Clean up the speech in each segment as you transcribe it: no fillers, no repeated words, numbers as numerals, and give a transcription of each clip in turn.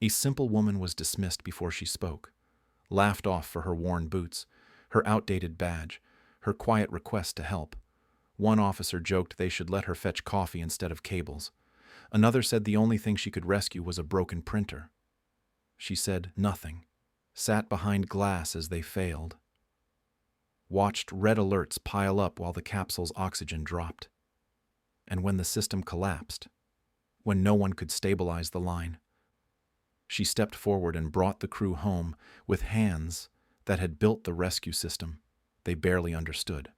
A simple woman was dismissed before she spoke, laughed off for her worn boots, her outdated badge, her quiet request to help. One officer joked they should let her fetch coffee instead of cables. Another said the only thing she could rescue was a broken printer. She said nothing, sat behind glass as they failed, watched red alerts pile up while the capsule's oxygen dropped. And when the system collapsed, when no one could stabilize the line, she stepped forward and brought the crew home with hands that had built the rescue system they barely understood.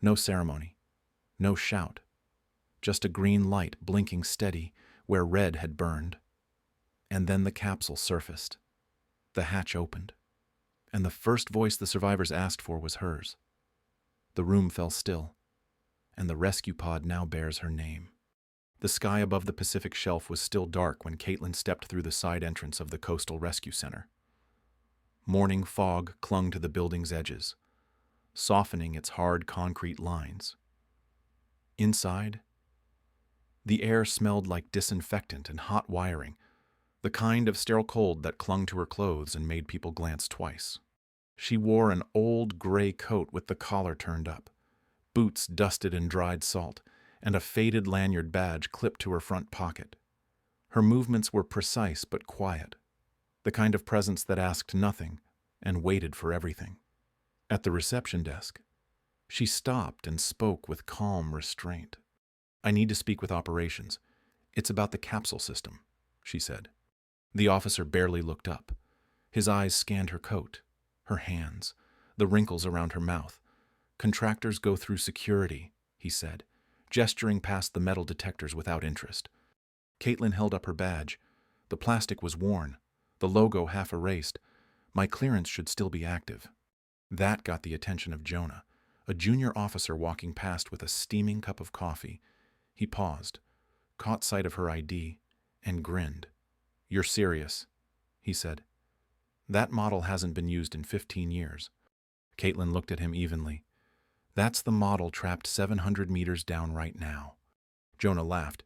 No ceremony, no shout, just a green light blinking steady where red had burned. And then the capsule surfaced. The hatch opened, and the first voice the survivors asked for was hers. The room fell still, and the rescue pod now bears her name. The sky above the Pacific shelf was still dark when Caitlyn stepped through the side entrance of the Coastal Rescue Center. Morning fog clung to the building's edges, softening its hard concrete lines. Inside, the air smelled like disinfectant and hot wiring, the kind of sterile cold that clung to her clothes and made people glance twice. She wore an old gray coat with the collar turned up, boots dusted in dried salt, and a faded lanyard badge clipped to her front pocket. Her movements were precise but quiet, the kind of presence that asked nothing and waited for everything. At the reception desk, she stopped and spoke with calm restraint. "I need to speak with operations. It's about the capsule system," she said. The officer barely looked up. His eyes scanned her coat, her hands, the wrinkles around her mouth. "Contractors go through security," he said, gesturing past the metal detectors without interest. Caitlyn held up her badge. The plastic was worn, the logo half erased. "My clearance should still be active." That got the attention of Jonah, a junior officer walking past with a steaming cup of coffee. He paused, caught sight of her ID, and grinned. "You're serious," he said. "That model hasn't been used in 15 years. Caitlyn looked at him evenly. "That's the model trapped 700 meters down right now." Jonah laughed,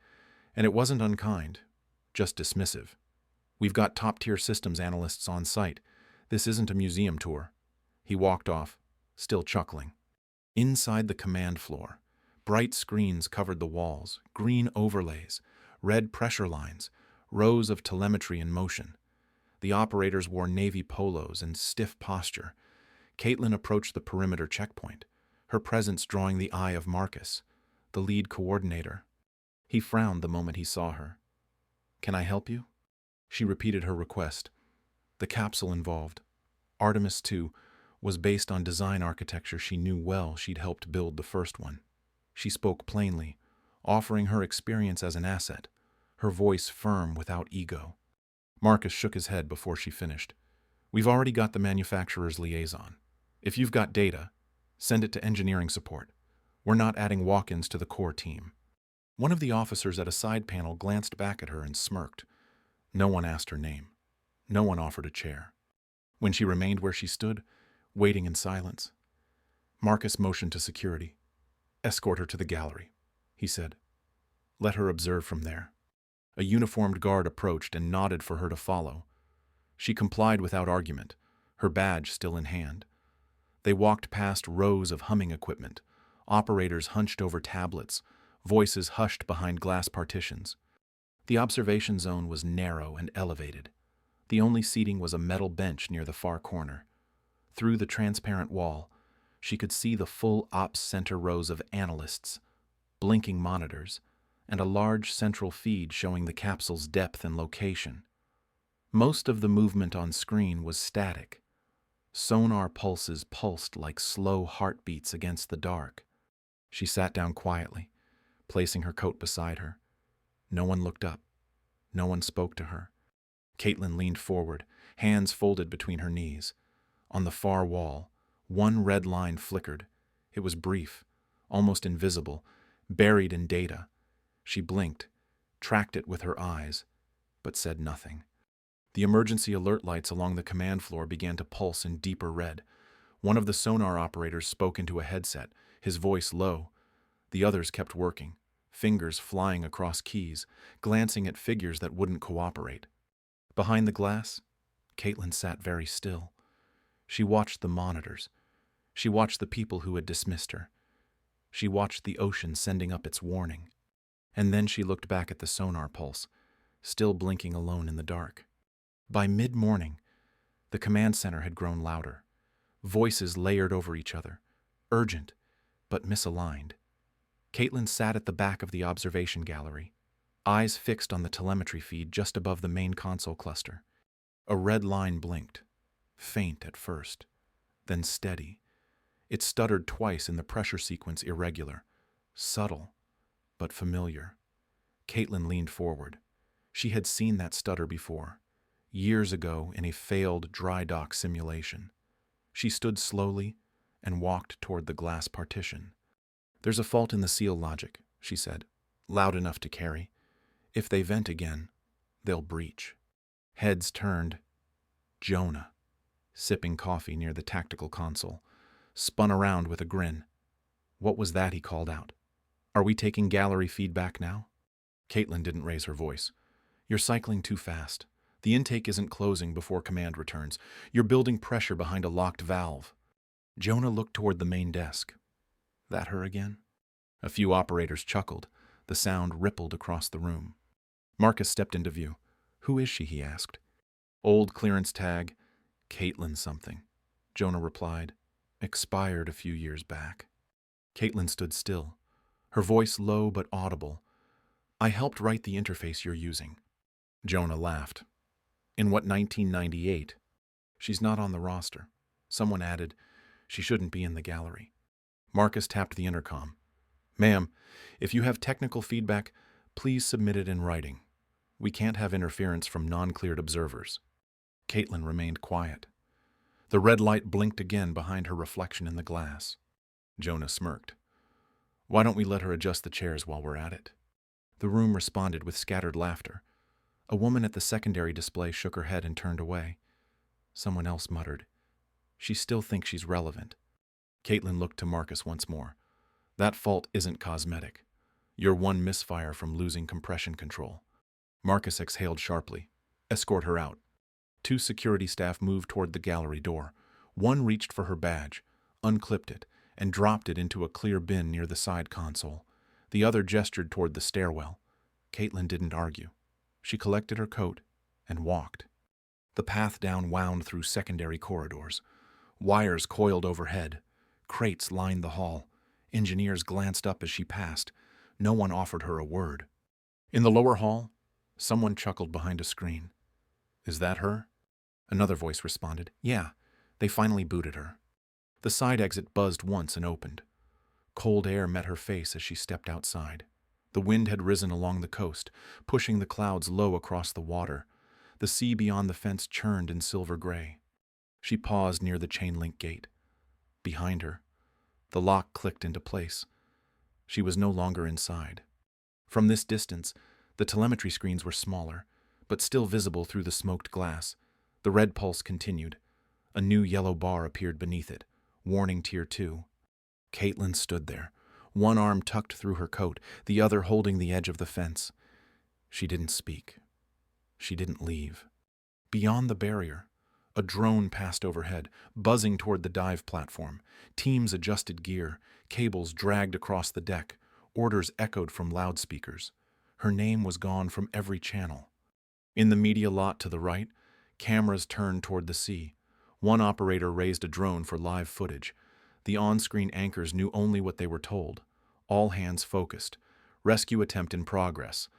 and it wasn't unkind, just dismissive. "We've got top-tier systems analysts on site. This isn't a museum tour." He walked off, still chuckling. Inside the command floor, bright screens covered the walls, green overlays, red pressure lines, rows of telemetry in motion. The operators wore navy polos and stiff posture. Caitlyn approached the perimeter checkpoint, her presence drawing the eye of Marcus, the lead coordinator. He frowned the moment he saw her. "Can I help you?" She repeated her request. The capsule involved, Artemis II, was based on design architecture she knew well. She'd helped build the first one. She spoke plainly, offering her experience as an asset, her voice firm without ego. Marcus shook his head before she finished. "We've already got the manufacturer's liaison. If you've got data, send it to engineering support. We're not adding walk-ins to the core team." One of the officers at a side panel glanced back at her and smirked. No one asked her name. No one offered a chair. When she remained where she stood, waiting in silence, Marcus motioned to security. "Escort her to the gallery," he said. "Let her observe from there." A uniformed guard approached and nodded for her to follow. She complied without argument, her badge still in hand. They walked past rows of humming equipment, operators hunched over tablets, voices hushed behind glass partitions. The observation zone was narrow and elevated. The only seating was a metal bench near the far corner. Through the transparent wall, she could see the full ops center rows of analysts, blinking monitors, and a large central feed showing the capsule's depth and location. Most of the movement on screen was static. Sonar pulses pulsed like slow heartbeats against the dark. She sat down quietly, placing her coat beside her. No one looked up. No one spoke to her. Caitlyn leaned forward, hands folded between her knees. On the far wall, one red line flickered. It was brief, almost invisible, buried in data. She blinked, tracked it with her eyes, but said nothing. The emergency alert lights along the command floor began to pulse in deeper red. One of the sonar operators spoke into a headset, his voice low. The others kept working, fingers flying across keys, glancing at figures that wouldn't cooperate. Behind the glass, Caitlyn sat very still. She watched the monitors. She watched the people who had dismissed her. She watched the ocean sending up its warning. And then she looked back at the sonar pulse, still blinking alone in the dark. By mid-morning, the command center had grown louder. Voices layered over each other, urgent, but misaligned. Caitlyn sat at the back of the observation gallery, eyes fixed on the telemetry feed just above the main console cluster. A red line blinked, faint at first, then steady. It stuttered twice in the pressure sequence irregular, subtle, but familiar. Caitlyn leaned forward. She had seen that stutter before, years ago in a failed dry dock simulation. She stood slowly and walked toward the glass partition. "There's a fault in the seal logic," she said, loud enough to carry. "If they vent again, they'll breach." Heads turned. Jonah, sipping coffee near the tactical console, spun around with a grin. "What was that?" he called out. "Are we taking gallery feedback now?" Caitlyn didn't raise her voice. "You're cycling too fast. The intake isn't closing before command returns. You're building pressure behind a locked valve." Jonah looked toward the main desk. "That her again?" A few operators chuckled. The sound rippled across the room. Marcus stepped into view. "Who is she?" he asked. "Old clearance tag. Kaitlyn something," Jonah replied. "Expired a few years back." Caitlyn stood still, her voice low but audible. "I helped write the interface you're using." Jonah laughed. "In what, 1998? She's not on the roster." Someone added, "She shouldn't be in the gallery." Marcus tapped the intercom. "Ma'am, if you have technical feedback, please submit it in writing. We can't have interference from non-cleared observers." Caitlyn remained quiet. The red light blinked again behind her reflection in the glass. Jonah smirked. "Why don't we let her adjust the chairs while we're at it?" The room responded with scattered laughter. A woman at the secondary display shook her head and turned away. Someone else muttered, "She still thinks she's relevant." Caitlyn looked to Marcus once more. "That fault isn't cosmetic. You're one misfire from losing compression control." Marcus exhaled sharply. "Escort her out." Two security staff moved toward the gallery door. One reached for her badge, unclipped it, and dropped it into a clear bin near the side console. The other gestured toward the stairwell. Caitlyn didn't argue. She collected her coat and walked. The path down wound through secondary corridors. Wires coiled overhead. Crates lined the hall. Engineers glanced up as she passed. No one offered her a word. In the lower hall, someone chuckled behind a screen. "Is that her?" Another voice responded, "Yeah, they finally booted her." The side exit buzzed once and opened. Cold air met her face as she stepped outside. The wind had risen along the coast, pushing the clouds low across the water. The sea beyond the fence churned in silver gray. She paused near the chain-link gate. Behind her, the lock clicked into place. She was no longer inside. From this distance, the telemetry screens were smaller, but still visible through the smoked glass. The red pulse continued. A new yellow bar appeared beneath it. Warning Tier 2. Caitlyn stood there, one arm tucked through her coat, the other holding the edge of the fence. She didn't speak. She didn't leave. Beyond the barrier, a drone passed overhead, buzzing toward the dive platform. Teams adjusted gear, cables dragged across the deck, orders echoed from loudspeakers. Her name was gone from every channel. In the media lot to the right, cameras turned toward the sea. One operator raised a drone for live footage. The on-screen anchors knew only what they were told. All hands focused. Rescue attempt in progress.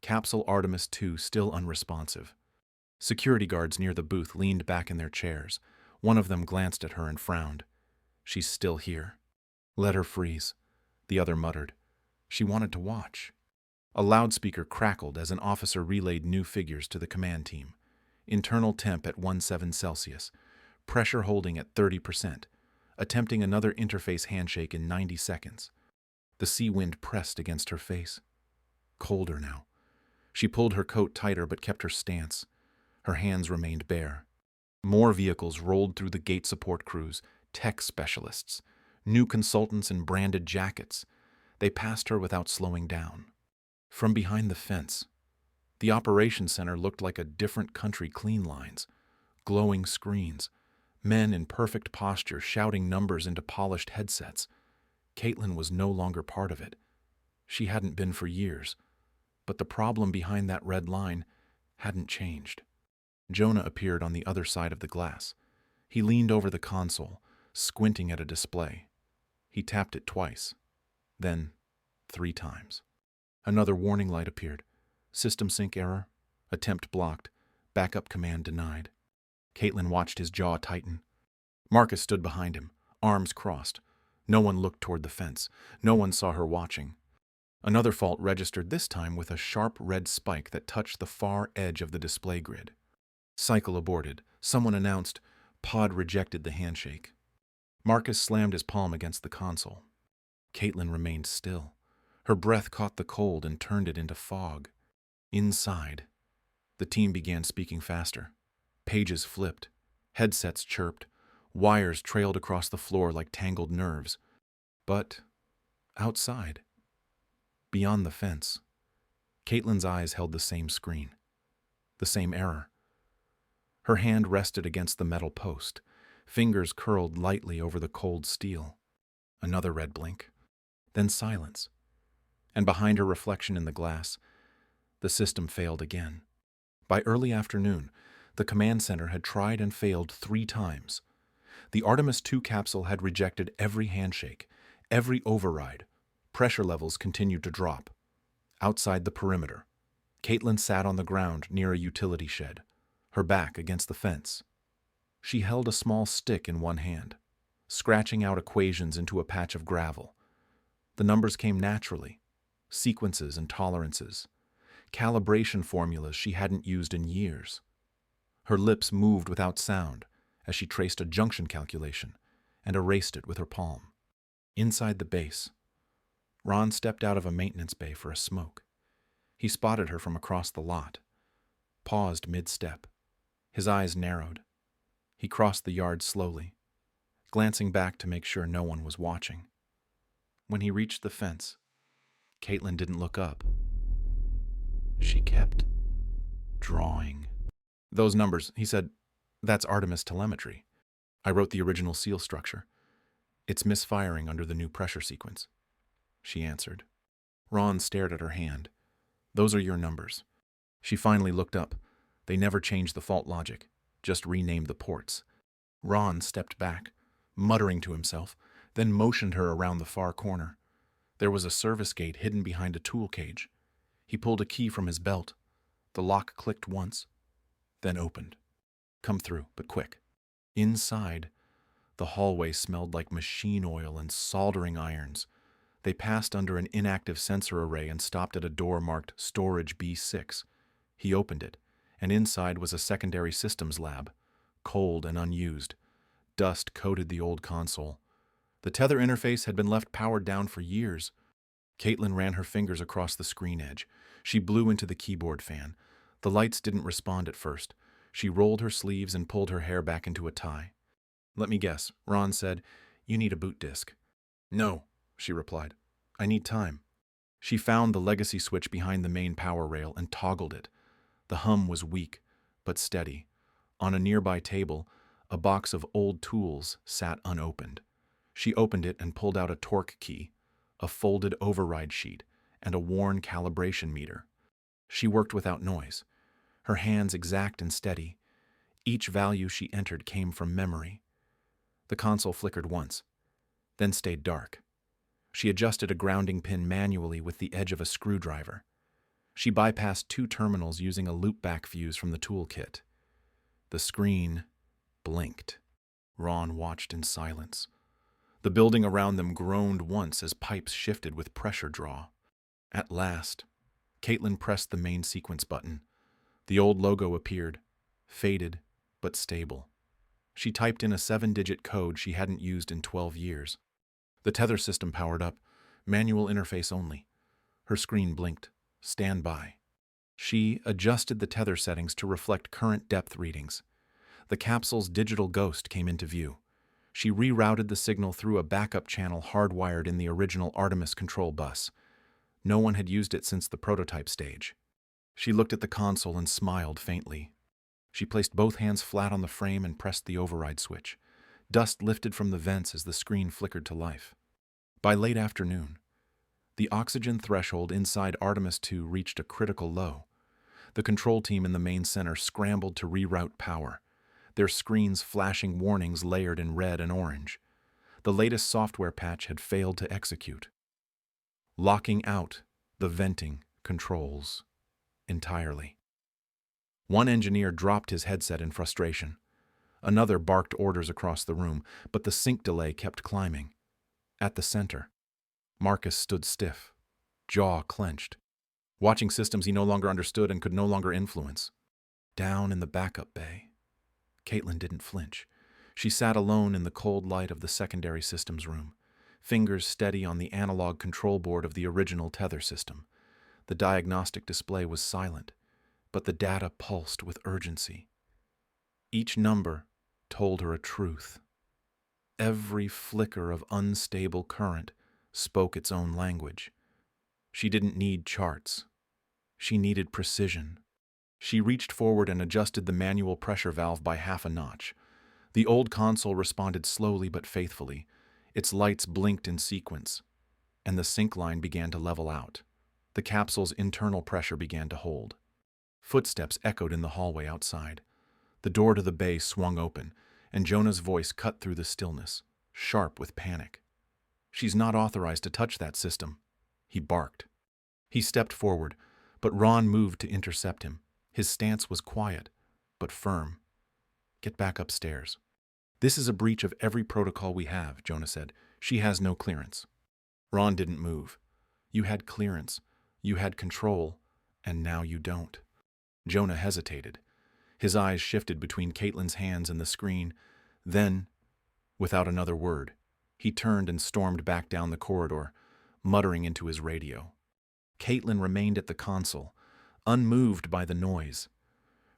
Capsule Artemis II still unresponsive. Security guards near the booth leaned back in their chairs. One of them glanced at her and frowned. "She's still here." "Let her freeze," the other muttered. She wanted to watch. A loudspeaker crackled as an officer relayed new figures to the command team. Internal temp at 17 Celsius. Pressure holding at 30%. Attempting another interface handshake in 90 seconds. The sea wind pressed against her face. Colder now. She pulled her coat tighter but kept her stance. Her hands remained bare. More vehicles rolled through the gate support crews, tech specialists, new consultants in branded jackets. They passed her without slowing down. From behind the fence, The operations center looked like a different country. Clean lines, glowing screens, men in perfect posture shouting numbers into polished headsets. Caitlyn was no longer part of it. She hadn't been for years, but the problem behind that red line hadn't changed. Jonah appeared on the other side of the glass. He leaned over the console, squinting at a display. He tapped it twice, then 3 times. Another warning light appeared. System sync error. Attempt blocked. Backup command denied. Caitlyn watched his jaw tighten. Marcus stood behind him, arms crossed. No one looked toward the fence. No one saw her watching. Another fault registered, this time with a sharp red spike that touched the far edge of the display grid. Cycle aborted. Someone announced, pod rejected the handshake. Marcus slammed his palm against the console. Caitlyn remained still. Her breath caught the cold and turned it into fog. Inside, the team began speaking faster. Pages flipped. Headsets chirped. Wires trailed across the floor like tangled nerves. But outside, beyond the fence, Caitlyn's eyes held the same screen. The same error. Her hand rested against the metal post. Fingers curled lightly over the cold steel. Another red blink. Then silence. And behind her reflection in the glass, the system failed again. By early afternoon, the command center had tried and failed 3 times. The Artemis II capsule had rejected every handshake, every override. Pressure levels continued to drop. Outside the perimeter, Caitlyn sat on the ground near a utility shed, her back against the fence. She held a small stick in one hand, scratching out equations into a patch of gravel. The numbers came naturally, sequences and tolerances, calibration formulas she hadn't used in years. Her lips moved without sound as she traced a junction calculation and erased it with her palm. Inside the base, Ron stepped out of a maintenance bay for a smoke. He spotted her from across the lot, paused mid-step. His eyes narrowed. He crossed the yard slowly, glancing back to make sure no one was watching. When he reached the fence, Caitlyn didn't look up. She kept drawing. Those numbers, he said, that's Artemis telemetry. I wrote the original seal structure. It's misfiring under the new pressure sequence. She answered. Ron stared at her hand. Those are your numbers. She finally looked up. They never changed the fault logic, just renamed the ports. Ron stepped back, muttering to himself, then motioned her around the far corner. There was a service gate hidden behind a tool cage. He pulled a key from his belt. The lock clicked once, then opened. Come through, but quick. Inside, the hallway smelled like machine oil and soldering irons. They passed under an inactive sensor array and stopped at a door marked Storage B6. He opened it, and inside was a secondary systems lab, cold and unused. Dust coated the old console. The tether interface had been left powered down for years. Caitlyn ran her fingers across the screen edge. She blew into the keyboard fan. The lights didn't respond at first. She rolled her sleeves and pulled her hair back into a tie. Let me guess, Ron said, you need a boot disk. No, she replied. I need time. She found the legacy switch behind the main power rail and toggled it. The hum was weak, but steady. On a nearby table, a box of old tools sat unopened. She opened it and pulled out a torque key, a folded override sheet, and a worn calibration meter. She worked without noise, her hands exact and steady. Each value she entered came from memory. The console flickered once, then stayed dark. She adjusted a grounding pin manually with the edge of a screwdriver. She bypassed 2 terminals using a loopback fuse from the toolkit. The screen blinked. Ron watched in silence. The building around them groaned once as pipes shifted with pressure draw. At last, Caitlyn pressed the main sequence button. The old logo appeared, faded but stable. She typed in a 7-digit code she hadn't used in 12 years. The tether system powered up, manual interface only. Her screen blinked. Stand by. She adjusted the tether settings to reflect current depth readings. The capsule's digital ghost came into view. She rerouted the signal through a backup channel hardwired in the original Artemis control bus. No one had used it since the prototype stage. She looked at the console and smiled faintly. She placed both hands flat on the frame and pressed the override switch. Dust lifted from the vents as the screen flickered to life. By late afternoon, the oxygen threshold inside Artemis 2 reached a critical low. The control team in the main center scrambled to reroute power, their screens flashing warnings layered in red and orange. The latest software patch had failed to execute, locking out the venting controls entirely. One engineer dropped his headset in frustration. Another barked orders across the room, but the sync delay kept climbing. At the center, Marcus stood stiff, jaw clenched, watching systems he no longer understood and could no longer influence. Down in the backup bay, Caitlyn didn't flinch. She sat alone in the cold light of the secondary systems room, fingers steady on the analog control board of the original tether system. The diagnostic display was silent, but the data pulsed with urgency. Each number told her a truth. Every flicker of unstable current spoke its own language. She didn't need charts. She needed precision. She reached forward and adjusted the manual pressure valve by half a notch. The old console responded slowly but faithfully. Its lights blinked in sequence, and the sync line began to level out. The capsule's internal pressure began to hold. Footsteps echoed in the hallway outside. The door to the bay swung open, and Jonah's voice cut through the stillness, sharp with panic. "She's not authorized to touch that system," he barked. He stepped forward, but Ron moved to intercept him. His stance was quiet, but firm. "Get back upstairs." "This is a breach of every protocol we have," Jonah said. "She has no clearance." Ron didn't move. "You had clearance, you had control, and now you don't." Jonah hesitated. His eyes shifted between Caitlyn's hands and the screen. Then, without another word, he turned and stormed back down the corridor, muttering into his radio. Caitlyn remained at the console, unmoved by the noise.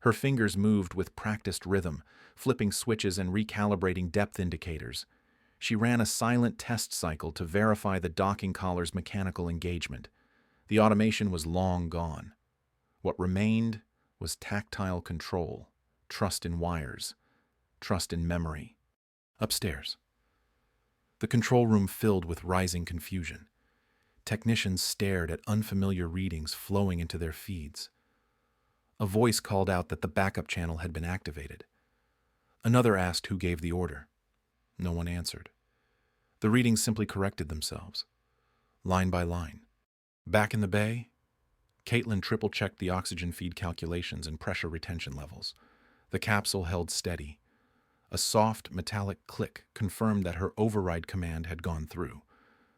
Her fingers moved with practiced rhythm, flipping switches and recalibrating depth indicators. She ran a silent test cycle to verify the docking collar's mechanical engagement. The automation was long gone. What remained was tactile control, trust in wires, trust in memory. Upstairs, the control room filled with rising confusion. Technicians stared at unfamiliar readings flowing into their feeds. A voice called out that the backup channel had been activated. Another asked who gave the order. No one answered. The readings simply corrected themselves, line by line. Back in the bay, Caitlyn triple-checked the oxygen feed calculations and pressure retention levels. The capsule held steady. A soft, metallic click confirmed that her override command had gone through.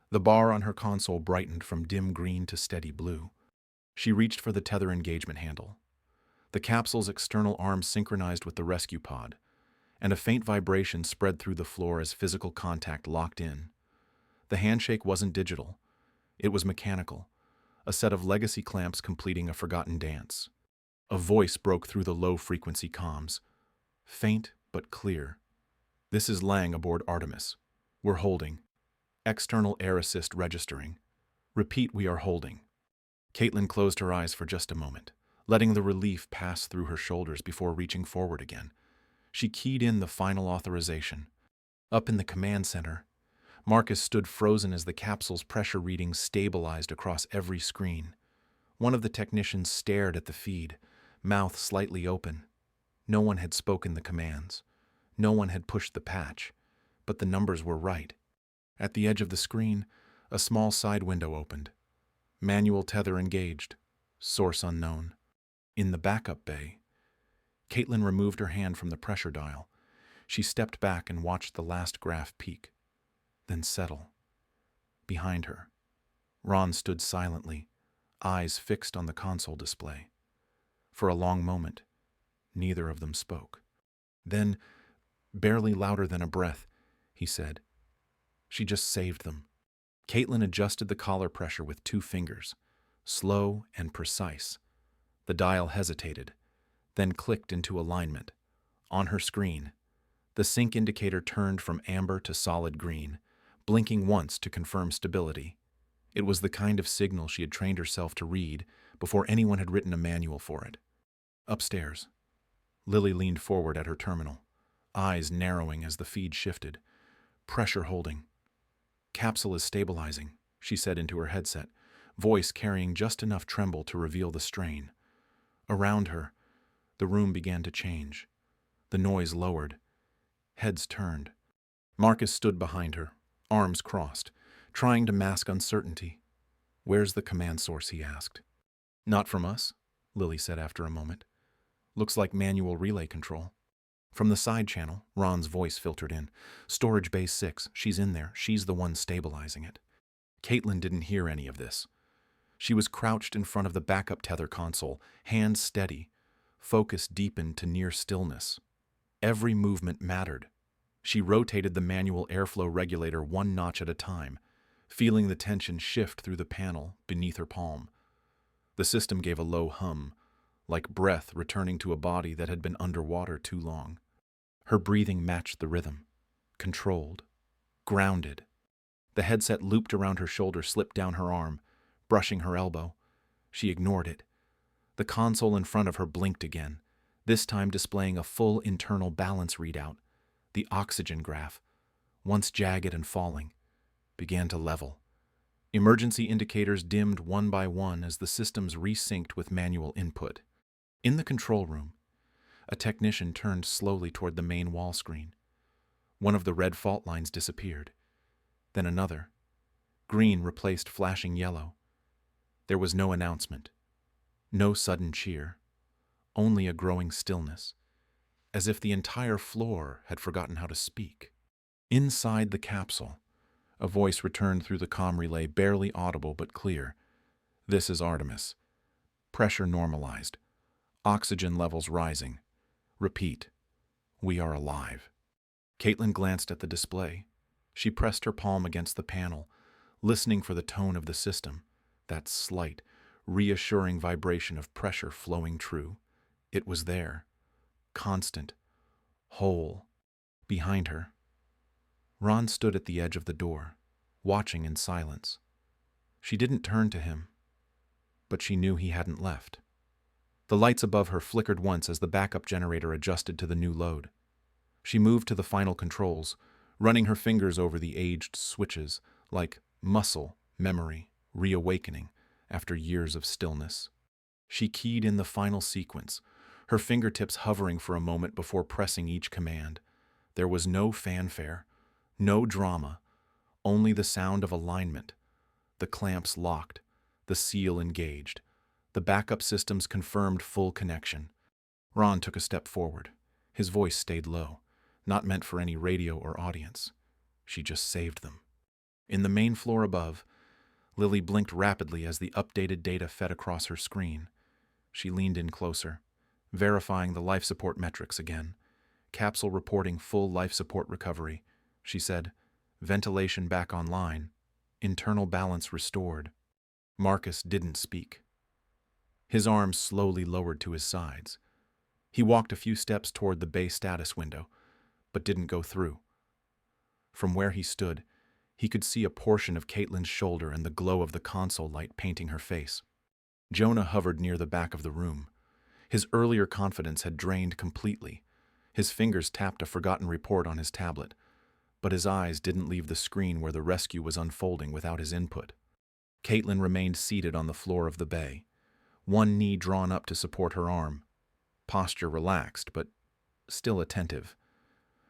The bar on her console brightened from dim green to steady blue. She reached for the tether engagement handle. The capsule's external arm synchronized with the rescue pod, and a faint vibration spread through the floor as physical contact locked in. The handshake wasn't digital. It was mechanical, a set of legacy clamps completing a forgotten dance. A voice broke through the low-frequency comms, faint but clear. "This is Lang aboard Artemis. We're holding. External air assist registering. Repeat, we are holding." Caitlyn closed her eyes for just a moment, letting the relief pass through her shoulders before reaching forward again. She keyed in the final authorization. Up in the command center, Marcus stood frozen as the capsule's pressure readings stabilized across every screen. One of the technicians stared at the feed, mouth slightly open. No one had spoken the commands. No one had pushed the patch, but the numbers were right. At the edge of the screen, a small side window opened. Manual tether engaged. Source unknown. In the backup bay, Caitlyn removed her hand from the pressure dial. She stepped back and watched the last graph peak, then settle. Behind her, Ron stood silently, eyes fixed on the console display. For a long moment, neither of them spoke. Then, barely louder than a breath, he said, "She just saved them." Caitlyn adjusted the collar pressure with 2 fingers, slow and precise. The dial hesitated, then clicked into alignment. On her screen, the sync indicator turned from amber to solid green, blinking once to confirm stability. It was the kind of signal she had trained herself to read before anyone had written a manual for it. Upstairs, Lily leaned forward at her terminal, eyes narrowing as the feed shifted. Pressure holding. "Capsule is stabilizing," she said into her headset, voice carrying just enough tremble to reveal the strain. Around her, the room began to change. The noise lowered. Heads turned. Marcus stood behind her, arms crossed, trying to mask uncertainty. "Where's the command source?" he asked. "Not from us," Lily said after a moment. "Looks like manual relay control." From the side channel, Ron's voice filtered in. "Storage Bay 6, she's in there. She's the one stabilizing it." Caitlyn didn't hear any of this. She was crouched in front of the backup tether console, hands steady, focus deepened to near stillness. Every movement mattered. She rotated the manual airflow regulator one notch at a time, feeling the tension shift through the panel beneath her palm. The system gave a low hum, like breath returning to a body that had been underwater too long. Her breathing matched the rhythm, controlled, grounded. The headset looped around her shoulder slipped down her arm, brushing her elbow. She ignored it. The console in front of her blinked again, this time displaying a full internal balance readout. The oxygen graph, once jagged and falling, began to level. Emergency indicators dimmed one by one as the systems resynced with manual input. In the control room, a technician turned slowly toward the main wall screen. One of the red fault lines disappeared. Then another. Green replaced flashing yellow. There was no announcement. No sudden cheer. Only a growing stillness, as if the entire floor had forgotten how to speak. Inside the capsule, a voice returned through the comm relay, barely audible but clear. "This is Artemis. Pressure normalized. Oxygen levels rising. Repeat. We are alive." Caitlyn glanced at the display. She pressed her palm against the panel, listening for the tone of the system, that slight, reassuring vibration of pressure flowing true. It was there, constant, whole. Behind her, Ron stood at the edge of the door, watching in silence. She didn't turn to him, but she knew he hadn't left. The lights above her flickered once as the backup generator adjusted to the new load. She moved to the final controls, running her fingers over the aged switches, like muscle memory reawakening after years of stillness. She keyed in the final sequence, her fingertips hovering for a moment before pressing each command. There was no fanfare, no drama, only the sound of alignment. The clamps locked, the seal engaged. The backup systems confirmed full connection. Ron took a step forward. His voice stayed low, not meant for any radio or audience. She just saved them. In the main floor above, Lily blinked rapidly as the updated data fed across her screen. She leaned in closer, verifying the life support metrics again. Capsule reporting full life support recovery. She said, ventilation back online, internal balance restored. Marcus didn't speak. His arms slowly lowered to his sides. He walked a few steps toward the bay status window, but didn't go through. From where he stood, he could see a portion of Caitlyn's shoulder and the glow of the console light painting her face. Jonah hovered near the back of the room. His earlier confidence had drained completely. His fingers tapped a forgotten report on his tablet, but his eyes didn't leave the screen where the rescue was unfolding without his input. Caitlyn remained seated on the floor of the bay, one knee drawn up to support her arm, posture relaxed but still attentive.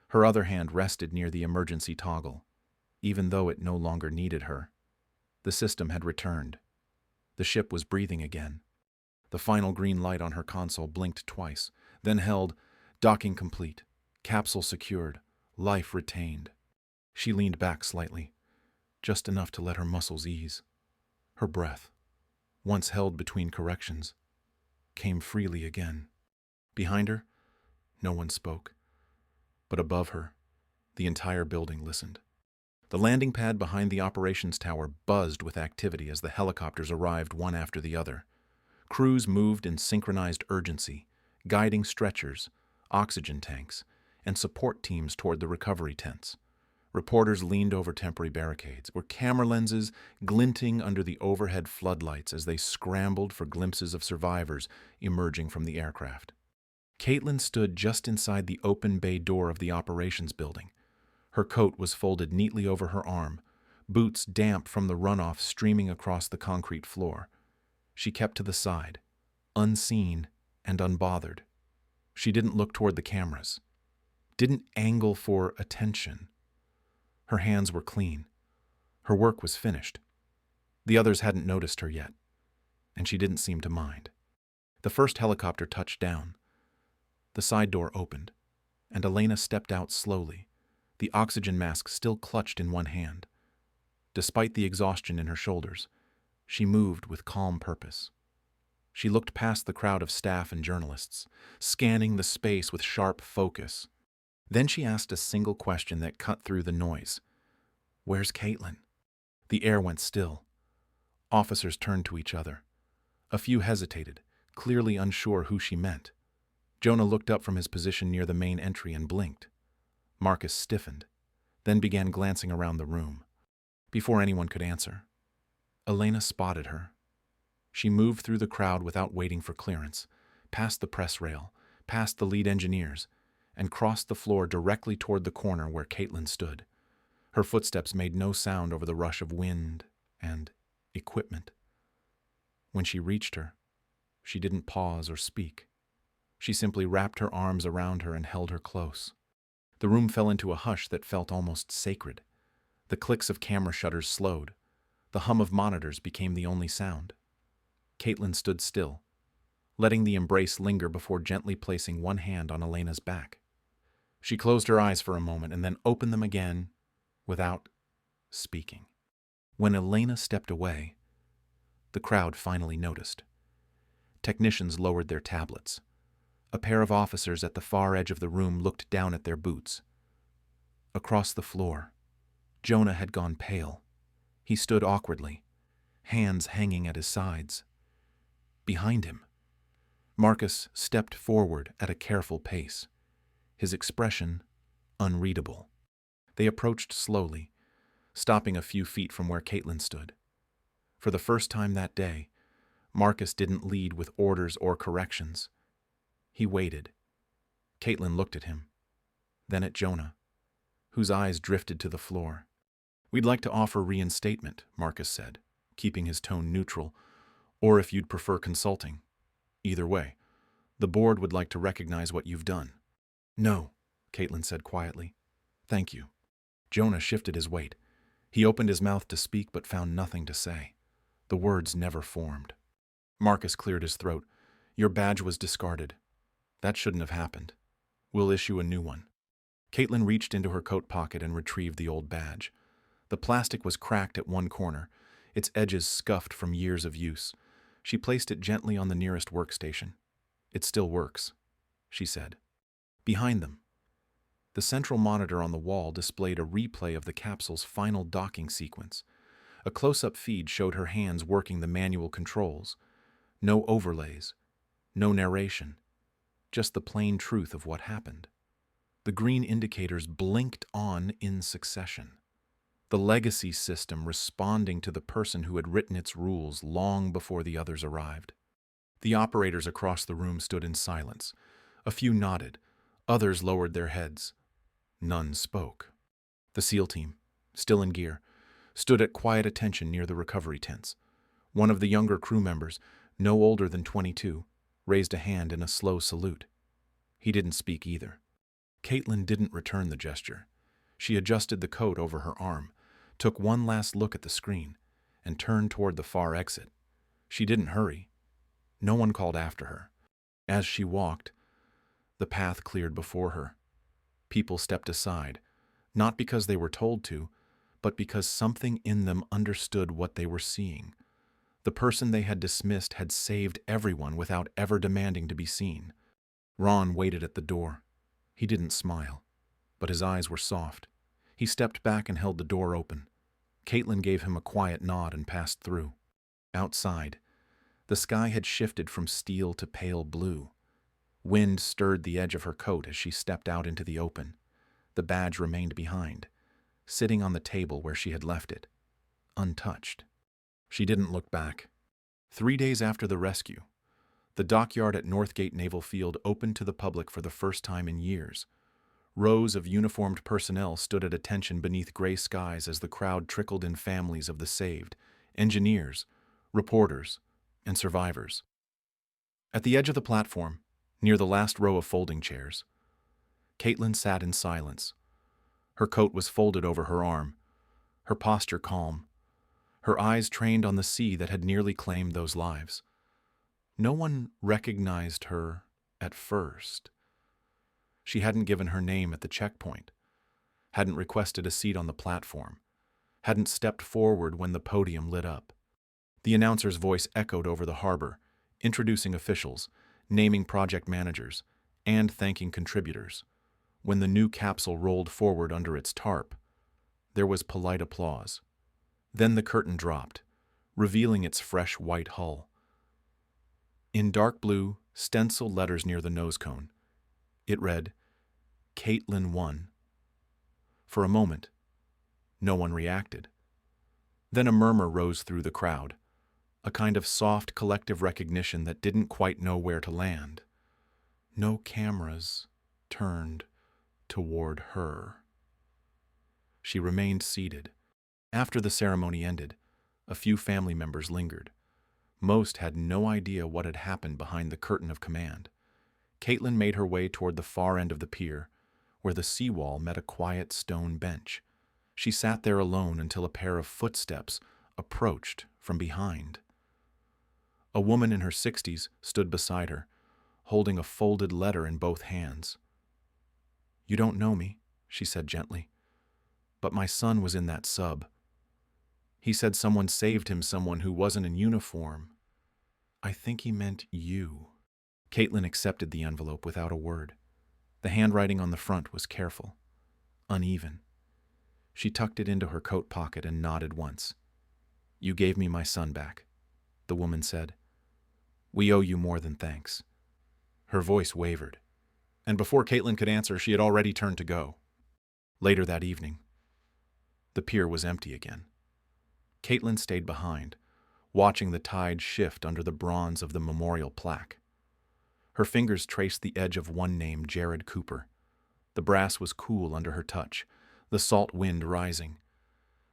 Her other hand rested near the emergency toggle, even though it no longer needed her. The system had returned. The ship was breathing again. The final green light on her console blinked twice, then held, docking complete, capsule secured, life retained. She leaned back slightly, just enough to let her muscles ease. Her breath, once held between corrections, came freely again. Behind her, no one spoke, but above her, the entire building listened. The landing pad behind the operations tower buzzed with activity as the helicopters arrived one after the other. Crews moved in synchronized urgency, guiding stretchers, oxygen tanks, and support teams toward the recovery tents. Reporters leaned over temporary barricades, where camera lenses glinting under the overhead floodlights as they scrambled for glimpses of survivors emerging from the aircraft. Caitlyn stood just inside the open bay door of the operations building. Her coat was folded neatly over her arm, boots damp from the runoff streaming across the concrete floor. She kept to the side, unseen and unbothered. She didn't look toward the cameras, didn't angle for attention. Her hands were clean. Her work was finished. The others hadn't noticed her yet, and she didn't seem to mind. The first helicopter touched down. The side door opened, and Elena stepped out slowly, the oxygen mask still clutched in one hand. Despite the exhaustion in her shoulders, she moved with calm purpose. She looked past the crowd of staff and journalists, scanning the space with sharp focus. Then she asked a single question that cut through the noise. "Where's Caitlyn?" The air went still. Officers turned to each other. A few hesitated, clearly unsure who she meant. Jonah looked up from his position near the main entry and blinked. Marcus stiffened, then began glancing around the room. Before anyone could answer, Elena spotted her. She moved through the crowd without waiting for clearance, past the press rail, past the lead engineers, and crossed the floor directly toward the corner where Caitlyn stood. Her footsteps made no sound over the rush of wind and equipment. When she reached her, she didn't pause or speak. She simply wrapped her arms around her and held her close. The room fell into a hush that felt almost sacred. The clicks of camera shutters slowed. The hum of monitors became the only sound. Caitlyn stood still, letting the embrace linger before gently placing one hand on Elena's back. She closed her eyes for a moment and then opened them again without speaking. When Elena stepped away, the crowd finally noticed. Technicians lowered their tablets. A pair of officers at the far edge of the room looked down at their boots. Across the floor, Jonah had gone pale. He stood awkwardly, hands hanging at his sides. Behind him, Marcus stepped forward at a careful pace, his expression unreadable. They approached slowly, stopping a few feet from where Caitlyn stood. For the first time that day, Marcus didn't lead with orders or corrections. He waited. Caitlyn looked at him, then at Jonah, whose eyes drifted to the floor. "We'd like to offer reinstatement," Marcus said, keeping his tone neutral, "or if you'd prefer consulting. Either way, the board would like to recognize what you've done." "No," Caitlyn said quietly. "Thank you." Jonah shifted his weight. He opened his mouth to speak but found nothing to say. The words never formed. Marcus cleared his throat. "Your badge was discarded. That shouldn't have happened. We'll issue a new one." Caitlyn reached into her coat pocket and retrieved the old badge. The plastic was cracked at one corner, its edges scuffed from years of use. She placed it gently on the nearest workstation. "It still works," she said. Behind them, the central monitor on the wall displayed a replay of the capsule's final docking sequence. A close-up feed showed her hands working the manual controls. No overlays, no narration, just the plain truth of what happened. The green indicators blinked on in succession. The legacy system responding to the person who had written its rules long before the others arrived. The operators across the room stood in silence. A few nodded, others lowered their heads. None spoke. The SEAL team, still in gear, stood at quiet attention near the recovery tents. One of the younger crew members, no older than 22, raised a hand in a slow salute. He didn't speak either. Caitlyn didn't return the gesture. She adjusted the coat over her arm, took one last look at the screen, and turned toward the far exit. She didn't hurry. No one called after her. As she walked, the path cleared before her. People stepped aside, not because they were told to, but because something in them understood what they were seeing. The person they had dismissed had saved everyone without ever demanding to be seen. Ron waited at the door. He didn't smile, but his eyes were soft. He stepped back and held the door open. Caitlyn gave him a quiet nod and passed through. Outside, the sky had shifted from steel to pale blue. Wind stirred the edge of her coat as she stepped out into the open. The badge remained behind. sitting on the table where she had left it, untouched. She didn't look back. 3 days after the rescue, the dockyard at Northgate Naval Field opened to the public for the first time in years. Rows of uniformed personnel stood at attention beneath gray skies as the crowd trickled in families of the saved, engineers, reporters, and survivors. At the edge of the platform, near the last row of folding chairs, Caitlyn sat in silence. Her coat was folded over her arm, her posture calm, her eyes trained on the sea that had nearly claimed those lives. No one recognized her at first. She hadn't given her name at the checkpoint, hadn't requested a seat on the platform, hadn't stepped forward when the podium lit up. The announcer's voice echoed over the harbor, introducing officials, naming project managers, and thanking contributors. When the new capsule rolled forward under its tarp, there was polite applause. Then the curtain dropped, revealing its fresh white hull. In dark blue, stenciled letters near the nose cone, it read, Caitlyn won. For a moment, no one reacted. Then a murmur rose through the crowd, a kind of soft collective recognition that didn't quite know where to land. No cameras turned toward her. She remained seated. After the ceremony ended, a few family members lingered. Most had no idea what had happened behind the curtain of command. Caitlyn made her way toward the far end of the pier, where the seawall met a quiet stone bench. She sat there alone until a pair of footsteps approached from behind. A woman in her 60s stood beside her, holding a folded letter in both hands. "You don't know me," she said gently, "but my son was in that sub. He said someone saved him, someone who wasn't in uniform. I think he meant you." Caitlyn accepted the envelope without a word. The handwriting on the front was careful, uneven. She tucked it into her coat pocket and nodded once. "You gave me my son back," the woman said. "We owe you more than thanks." Her voice wavered, and before Caitlyn could answer, she had already turned to go. Later that evening, the pier was empty again. Caitlyn stayed behind, watching the tide shift under the bronze of the memorial plaque. Her fingers traced the edge of one name, Jared Cooper. The brass was cool under her touch, the salt wind rising.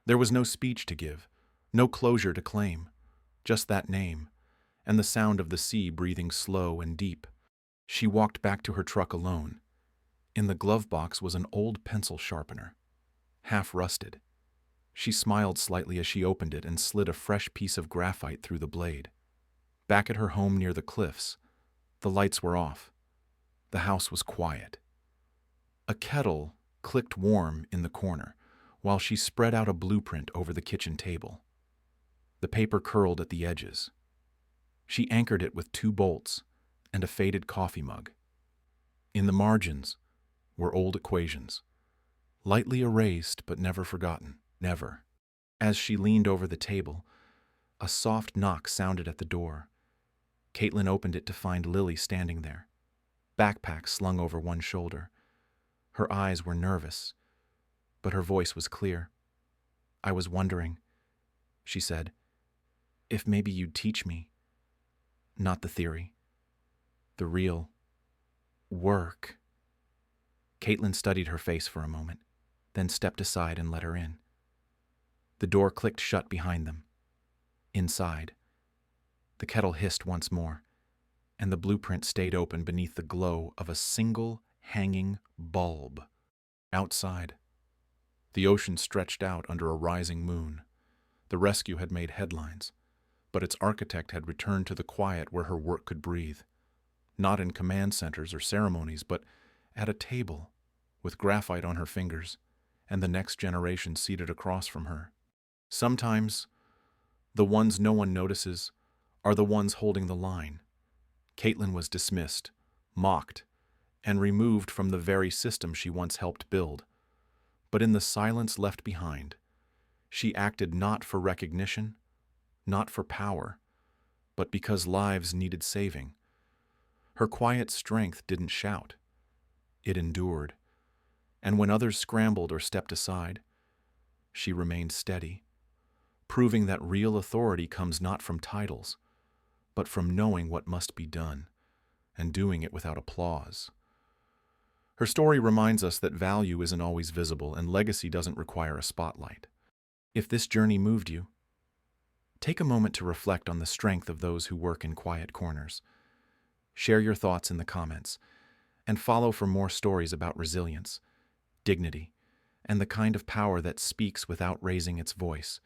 There was no speech to give, no closure to claim, just that name, and the sound of the sea breathing slow and deep. She walked back to her truck alone. In the glove box was an old pencil sharpener, half rusted. She smiled slightly as she opened it and slid a fresh piece of graphite through the blade. Back at her home near the cliffs, the lights were off. The house was quiet. A kettle clicked warm in the corner, while she spread out a blueprint over the kitchen table. The paper curled at the edges. She anchored it with 2 bolts and a faded coffee mug. In the margins were old equations, lightly erased but never forgotten, never. As she leaned over the table, a soft knock sounded at the door. Caitlyn opened it to find Lily standing there, backpack slung over one shoulder. Her eyes were nervous, but her voice was clear. "I was wondering," she said, "if maybe you'd teach me. Not the theory. The real work." Caitlyn studied her face for a moment, then stepped aside and let her in. The door clicked shut behind them. Inside, the kettle hissed once more, and the blueprint stayed open beneath the glow of a single hanging bulb. Outside, the ocean stretched out under a rising moon. The rescue had made headlines, but its architect had returned to the quiet where her work could breathe. Not in command centers or ceremonies, but at a table, with graphite on her fingers, and the next generation seated across from her. Sometimes, the ones no one notices are the ones holding the line. Caitlyn was dismissed, mocked, and removed from the very system she once helped build. But in the silence left behind, she acted not for recognition, not for power, but because lives needed saving. Her quiet strength didn't shout. It endured. And when others scrambled or stepped aside, she remained steady, proving that real authority comes not from titles, but from knowing what must be done and doing it without applause. Her story reminds us that value isn't always visible and legacy doesn't require a spotlight. If this journey moved you, take a moment to reflect on the strength of those who work in quiet corners. Share your thoughts in the comments, and follow for more stories about resilience, dignity, and the kind of power that speaks without raising its voice.